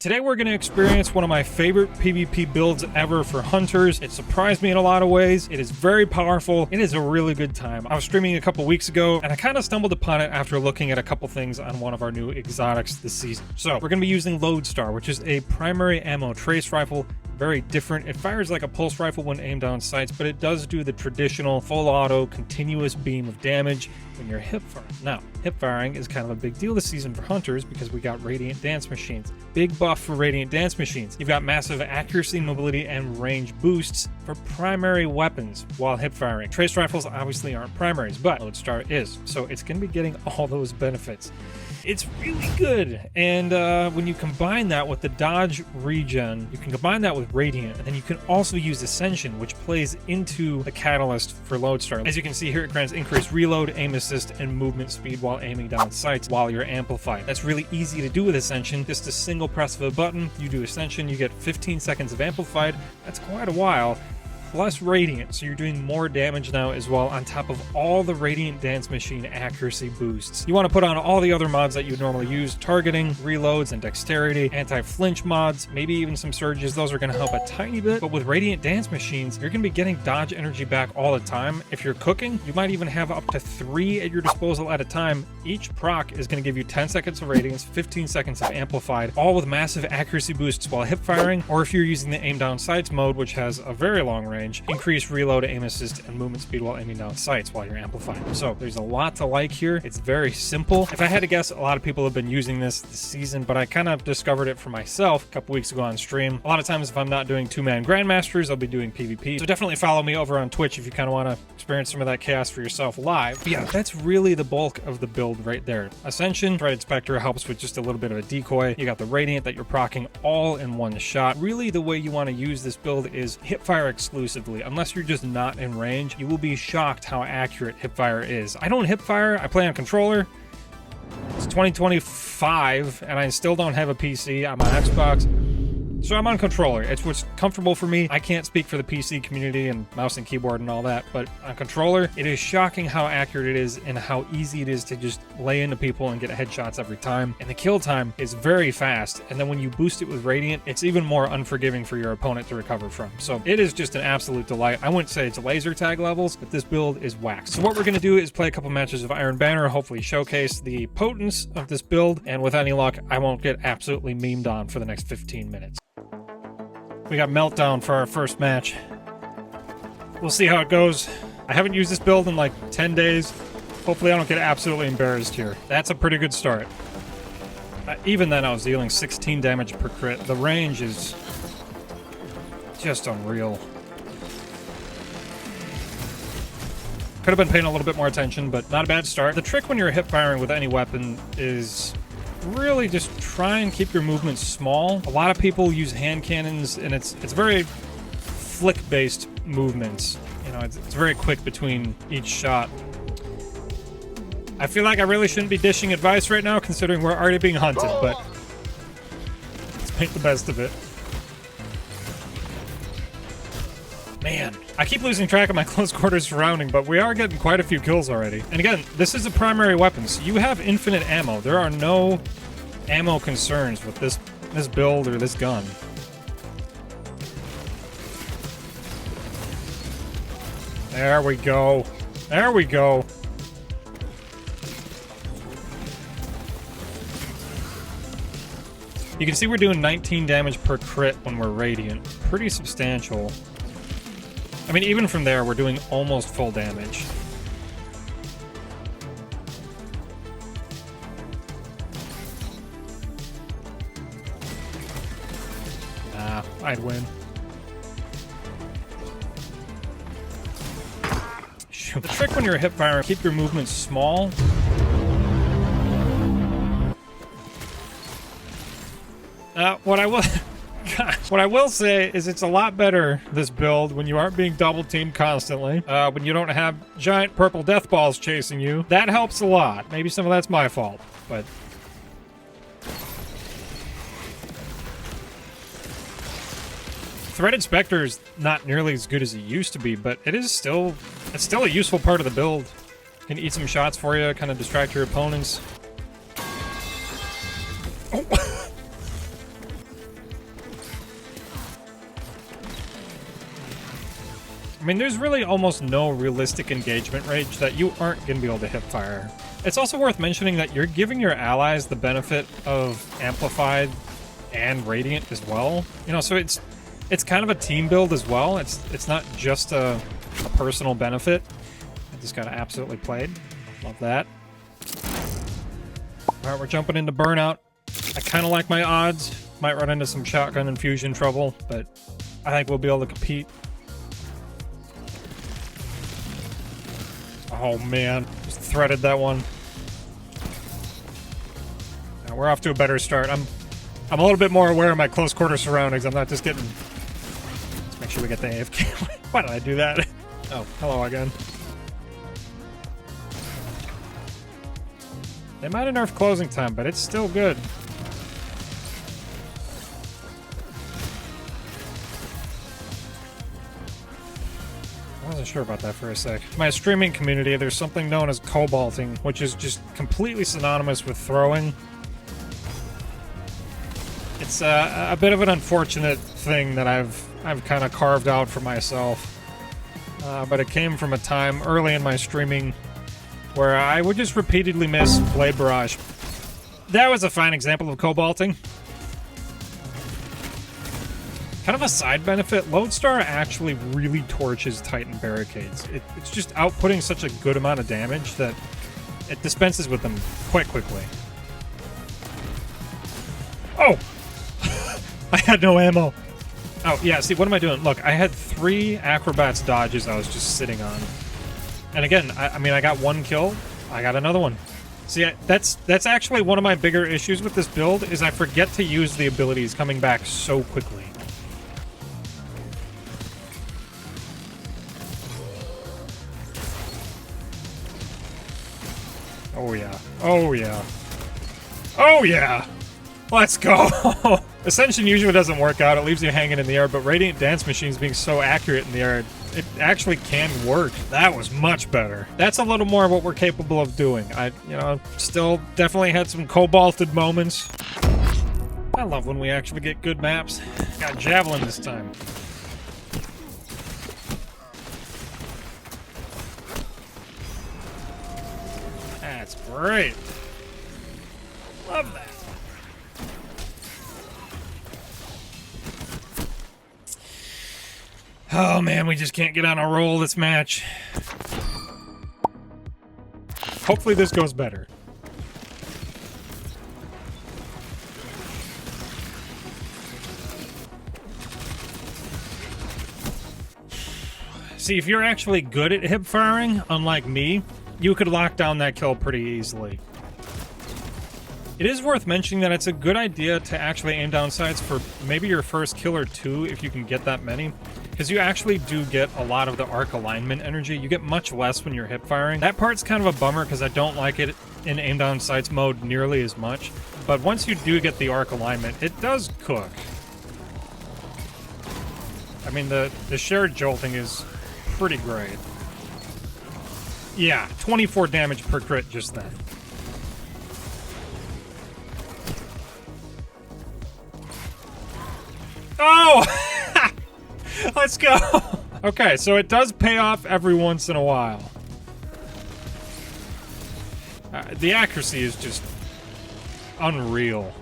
Today we're going to experience one of my favorite PvP builds ever for hunters. It surprised me in a lot of ways. It is very powerful. It is a really good time. I was streaming a couple weeks ago and I kind of stumbled upon it after looking at a couple things on one of our new exotics this season. So we're going to be using Lodestar, which is a primary ammo trace rifle. Very different. It fires like a pulse rifle when aimed on sights, but it does do the traditional full auto continuous beam of damage when you're hip firing. Now, hip firing is kind of a big deal this season for hunters because we got Radiant Dance Machines. Big buff for Radiant Dance Machines. You've got massive accuracy, mobility, and range boosts for primary weapons while hip firing. Trace rifles obviously aren't primaries, but Lodestar is, so it's going to be getting all those benefits. It's really good, and when you combine that with the dodge regen, you can combine that with Radiant, and then you can also use Ascension, which plays into the catalyst for Lodestar. As you can see here, it grants increased reload, aim assist, and movement speed while aiming down sights while you're amplified. That's really easy to do with Ascension. Just a single press of a button, you do Ascension, you get 15 seconds of amplified. That's quite a while. Plus Radiant, so you're doing more damage now as well on top of all the Radiant Dance Machine accuracy boosts. You want to put on all the other mods that you would normally use, targeting, reloads, and dexterity, anti-flinch mods, maybe even some surges. Those are going to help a tiny bit, but with Radiant Dance Machines, you're going to be getting dodge energy back all the time. If you're cooking, you might even have up to 3 at your disposal at a time. Each proc is going to give you 10 seconds of Radiance, 15 seconds of Amplified, all with massive accuracy boosts while hip firing, or if you're using the aim down sights mode, which has a very long range, increase reload, aim assist, and movement speed while aiming down sights while you're amplifying. So there's a lot to like here. It's very simple. If I had to guess, a lot of people have been using this season, but I kind of discovered it for myself a couple weeks ago on stream. A lot of times if I'm not doing two-man Grandmasters, I'll be doing PvP. So definitely follow me over on Twitch if you kind of want to experience some of that chaos for yourself live. But yeah, that's really the bulk of the build right there. Ascension, Threaded Spectre helps with just a little bit of a decoy. You got the Radiant that you're proccing all in one shot. Really the way you want to use this build is hipfire exclusively. Unless you're just not in range, you will be shocked how accurate hipfire is. I don't hipfire, I play on controller. It's 2025 and I still don't have a PC. I'm on Xbox. So I'm on controller. It's what's comfortable for me. I can't speak for the PC community and mouse and keyboard and all that, but on controller, it is shocking how accurate it is and how easy it is to just lay into people and get headshots every time. And the kill time is very fast. And then when you boost it with Radiant, it's even more unforgiving for your opponent to recover from. So it is just an absolute delight. I wouldn't say it's laser tag levels, but this build is whack. So what we're going to do is play a couple matches of Iron Banner, hopefully showcase the potence of this build. And with any luck, I won't get absolutely memed on for the next 15 minutes. We got Meltdown for our first match. We'll see how it goes. I haven't used this build in like 10 days. Hopefully I don't get absolutely embarrassed here. That's a pretty good start. Even then I was dealing 16 damage per crit. The range is just unreal. Could have been paying a little bit more attention, but not a bad start. The trick when you're hip firing with any weapon is really just try and keep your movements small. A lot of people use hand cannons, and it's very flick-based movements. You know, it's very quick between each shot. I feel like I really shouldn't be dishing advice right now, considering we're already being hunted, but let's make the best of it. Man, I keep losing track of my close quarters surrounding, but we are getting quite a few kills already. And again, this is a primary weapon, so you have infinite ammo. There are no ammo concerns with this build or this gun. There we go. There we go. You can see we're doing 19 damage per crit when we're Radiant. Pretty substantial. I mean, even from there, we're doing almost full damage. Nah, I'd win. Shoot. The trick when you're hip firing, keep your movements small. What I will say is it's a lot better, this build, when you aren't being double-teamed constantly. When you don't have giant purple death balls chasing you. That helps a lot. Maybe some of that's my fault, but Threaded Spectre is not nearly as good as it used to be, but it's still a useful part of the build. Can eat some shots for you, kind of distract your opponents. Oh. I mean, there's really almost no realistic engagement range that you aren't going to be able to hip fire. It's also worth mentioning that you're giving your allies the benefit of Amplified and Radiant as well. You know, so it's kind of a team build as well. It's not just a personal benefit. I just got absolutely played. Love that. All right, we're jumping into Burnout. I kind of like my odds. Might run into some shotgun and fusion trouble, but I think we'll be able to compete. Oh man, just threaded that one. Now, we're off to a better start. I'm a little bit more aware of my close quarter surroundings. I'm not just getting... Let's make sure we get the AFK. Why did I do that? Oh, hello again. They might have nerfed closing time, but it's still good. I wasn't sure about that for a sec. In my streaming community, there's something known as cobalting, which is just completely synonymous with throwing. It's a bit of an unfortunate thing that I've kind of carved out for myself. But it came from a time early in my streaming where I would just repeatedly miss Blade Barrage. That was a fine example of cobalting. Kind of a side benefit, Lodestar actually really torches Titan barricades. It's just outputting such a good amount of damage that it dispenses with them quite quickly. Oh! I had no ammo. Oh, yeah, see, what am I doing? Look, I had 3 Acrobat's dodges I was just sitting on. And again, I mean, I got 1 kill, I got another one. See, that's actually one of my bigger issues with this build, is I forget to use the abilities coming back so quickly. Oh yeah. Oh yeah. Oh yeah! Let's go! Ascension usually doesn't work out, it leaves you hanging in the air, but Radiant Dance Machines being so accurate in the air, it actually can work. That was much better. That's a little more of what we're capable of doing. Still definitely had some cobalted moments. I love when we actually get good maps. Got Javelin this time. That's great. Love that. Oh man, we just can't get on a roll this match. Hopefully this goes better. See, if you're actually good at hip firing, unlike me, you could lock down that kill pretty easily. It is worth mentioning that it's a good idea to actually aim down sights for maybe your first kill or 2 if you can get that many. Because you actually do get a lot of the arc alignment energy. You get much less when you're hip firing. That part's kind of a bummer because I don't like it in aim down sights mode nearly as much. But once you do get the arc alignment, it does cook. I mean, the shared jolting is pretty great. Yeah, 24 damage per crit just then. Oh! Let's go! Okay, so it does pay off every once in a while. The accuracy is just unreal.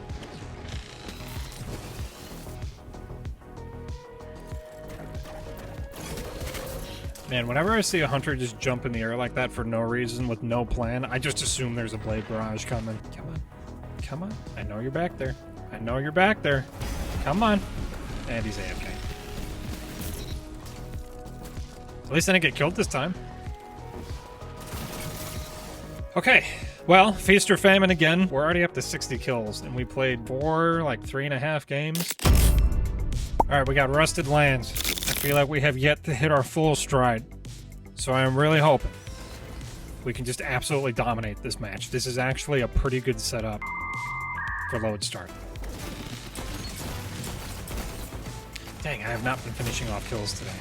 Man, whenever I see a hunter just jump in the air like that for no reason with no plan, I just assume there's a blade barrage coming. Come on. Come on. I know you're back there. I know you're back there. Come on. And he's AFK. At least I didn't get killed this time. Okay, well, feast or famine again. We're already up to 60 kills, and we played for like 3.5 games. Alright, we got Rusted Lands. I feel like we have yet to hit our full stride. So I am really hoping we can just absolutely dominate this match. This is actually a pretty good setup for Lodestar. Dang, I have not been finishing off kills today.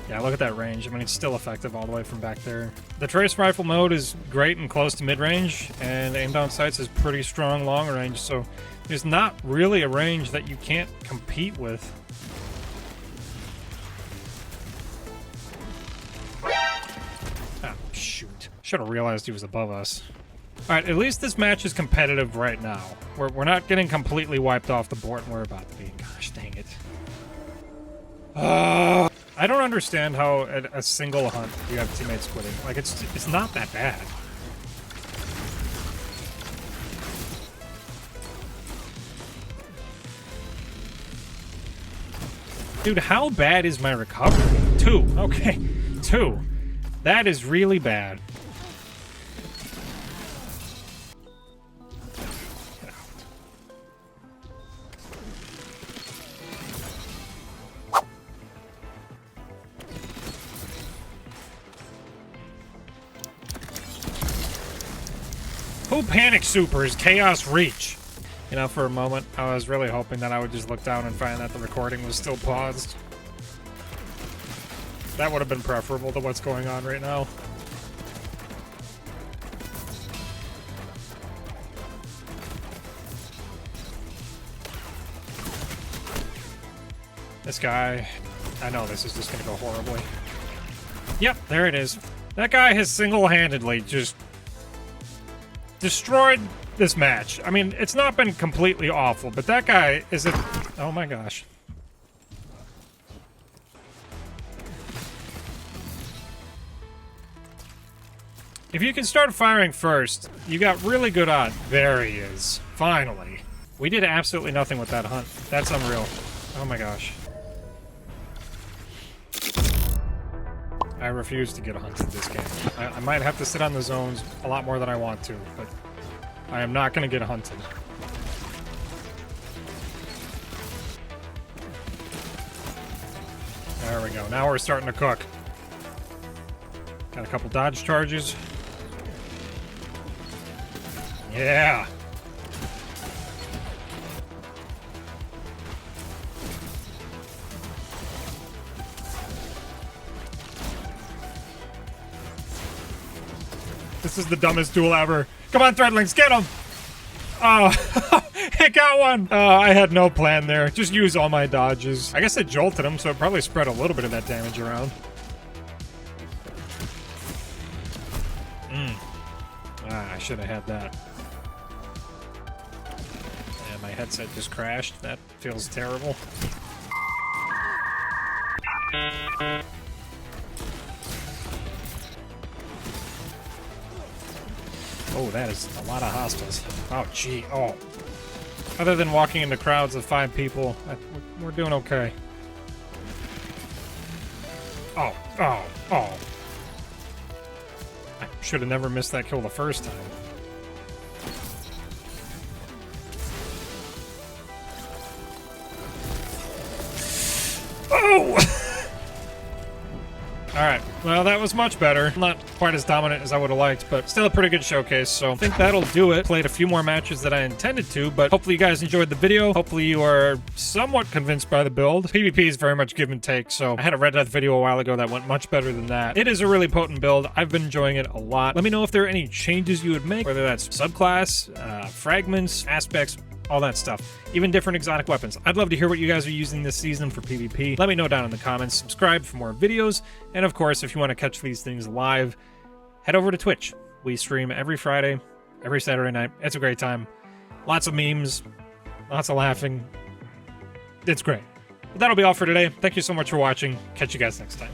Yeah, look at that range. I mean, it's still effective all the way from back there. The trace rifle mode is great and close to mid-range, and aim down sights is pretty strong long range, so there's not really a range that you can't compete with. Ah, shoot. Should have realized he was above us. Alright, at least this match is competitive right now. We're not getting completely wiped off the board, and we're about to be. Gosh dang it. I don't understand how at a single hunt you have teammates quitting. Like, it's not that bad. Dude, how bad is my recovery? 2. Okay. 2. That is really bad. Who panic supers Chaos Reach? You know, for a moment, I was really hoping that I would just look down and find that the recording was still paused. That would have been preferable to what's going on right now. This guy, I know this is just gonna go horribly. Yep, there it is. That guy has single-handedly just destroyed this match. I mean, it's not been completely awful, but that guy is a... Oh my gosh. If you can start firing first, you got really good odds. There he is. Finally. We did absolutely nothing with that hunt. That's unreal. Oh my gosh. I refuse to get a hunt in this game. I might have to sit on the zones a lot more than I want to, but I am not going to get hunted. There we go. Now we're starting to cook. Got a couple dodge charges. Yeah. This is the dumbest duel ever. Come on, Threadlings, get him! Oh, I got one! Oh, I had no plan there. Just use all my dodges. I guess I jolted him, so it probably spread a little bit of that damage around. Ah, I should have had that. Yeah, my headset just crashed. That feels terrible. Oh, that is a lot of hostiles. Oh, gee. Oh. Other than walking into crowds of 5 people, we're doing okay. Oh, oh, oh. I should have never missed that kill the first time. Oh! Alright, well that was much better. Not quite as dominant as I would have liked, but still a pretty good showcase, so I think that'll do it. Played a few more matches than I intended to, but hopefully you guys enjoyed the video. Hopefully you are somewhat convinced by the build. PvP is very much give and take, so I had a Red Death video a while ago that went much better than that. It is a really potent build. I've been enjoying it a lot. Let me know if there are any changes you would make, whether that's subclass, fragments, aspects, all that stuff. Even different exotic weapons. I'd love to hear what you guys are using this season for PvP. Let me know down in the comments. Subscribe for more videos. And of course, if you want to catch these things live, head over to Twitch. We stream every Friday, every Saturday night. It's a great time. Lots of memes, lots of laughing. It's great. But that'll be all for today. Thank you so much for watching. Catch you guys next time.